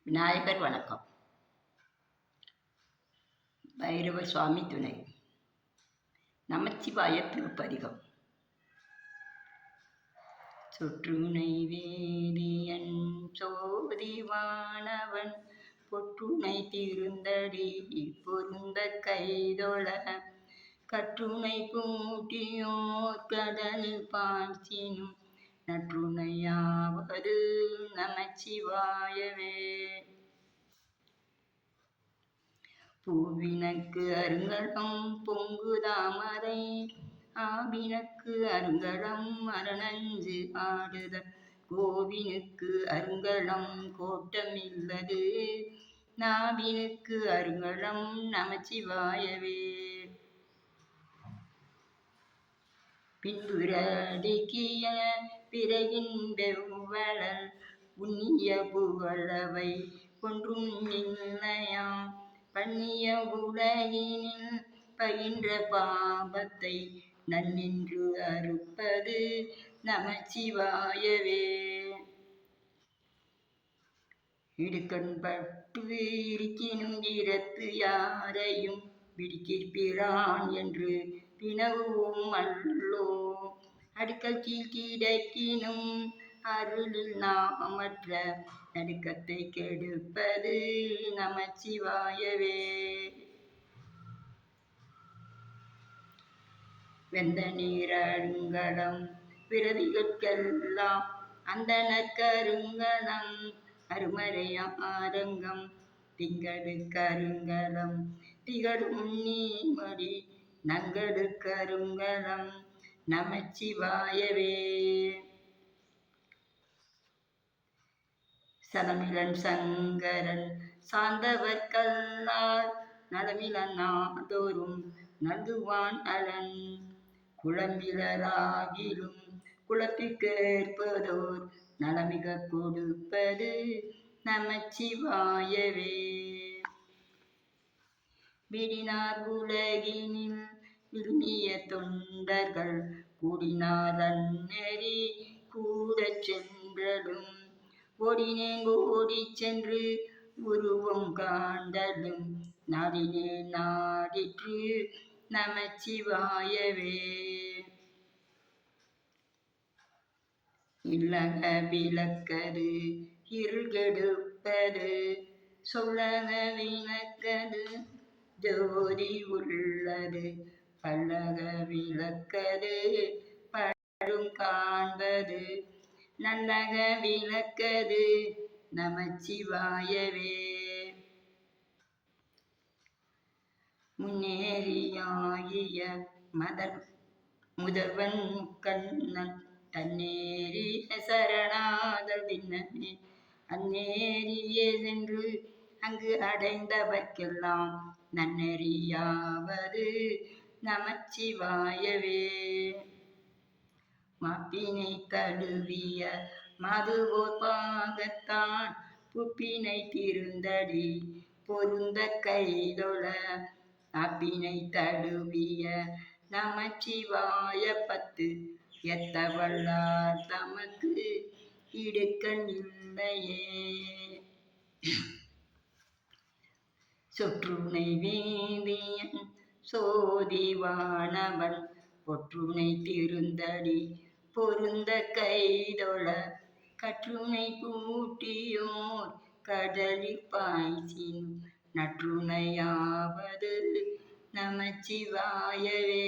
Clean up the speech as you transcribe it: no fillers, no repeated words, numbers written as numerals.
விநாயகர் வணக்கம். பைரவ சுவாமி துணை. நமச்சிவாய திருப்பதிகம். சொற்றுணை வேதியன் சோதிவானவன் பொற்றுணை திருந்தடி பொருந்த கைதொழ கற்றுணை பூட்டியோர் கடலில் பாய்ச்சினும் நற்றுணையாவது நமச்சிவாயவே. பூவினக்கு அருங்கடம் பொங்குதாமரை ஆவினக்கு அருங்கடம் அரணஞ்சு ஆடுதல் கோவினுக்கு அருங்கடம் கோட்டமில்லது நாவினுக்கு அருங்கடம் நமச்சிவாயவே. பின்புரடிக்கிய பிறகின் வெவ்வளல் உன்னிய புகழவை ஒன்றும் இல்லையாம் பண்ணிய உலகினில் பயின்ற பாபத்தை நன்னின்று அறுப்பது நமச்சிவாயவே. இடுக்கண் பட்டு இருக்கினும் இரத்து யாரையும் பிடிக்கிற்பிரான் என்று பிணவுவோம் அல்லோ அடுக்கல் கீழ் கிடக்கினும் அருளில் நாமற்ற நடுக்கத்தை கெடுப்பது நமச்சிவாயவே. வெந்த நீரருங்கடம் பிறவிகட்கெல்லாம் அந்தனக்கருங்கலம் அருமறையாரங்கம் திங்களுக்கருங்கலம் திகழும் நீமடி நங்களுக்கருங்கலம் நமச்சிவாயவே. சலமிலன் சங்கரன் சார்ந்தவர்கல்லால் நலமிலன் நாதோறும் நல்குவான் அலன் குளமிலராகிலும் குளத்திற்கேற்பதோர் நலமிக கொடுப்பது நமச்சிவாயவே. விடினார் உலகினில் விரும்பிய தொண்டர்கள் கூடினார் அந்நெறி கூட சென்றலும் ஓடினேன் ஓடி சென்று உருவம் காண்டலும் நாடினே நாடிற்று நமச்சிவாயவே. இல்லக விளக்கது இருள் கெடுப்பது சொல்லக விளக்கது ஜோதி உள்ளது பல்லக விளக்கது பழும் காண்பது நல்லக விளக்கது நமச்சிவாயவே. முன்னேறியாகிய முதல்வன் கண்ணன் தன்னேறிய சரணாதல் தின்னமே அந்நேரியே சென்று அங்கு அடைந்தவர்க்கெல்லாம் நன்னெறியாவது நமச்சிவாயவே. மாப்பினை தழுவிய மதுவோர் பாகத்தான் புப்பினை திருந்தடி பொருந்த கைதொழ அப்பினை தழுவிய நமச்சிவாய பத்து எத்தவல்லார் தமக்கு இடுக்கண் இல்லையே. சொற்றுணை வேதியன் சோதிவானவன் பொற்றுணை திருந்தடி பொருந்த கைதொழ கற்றுணை பூட்டியோர் கடலில் பாய்ச்சின் நற்றுணையாவது நமச்சிவாயவே.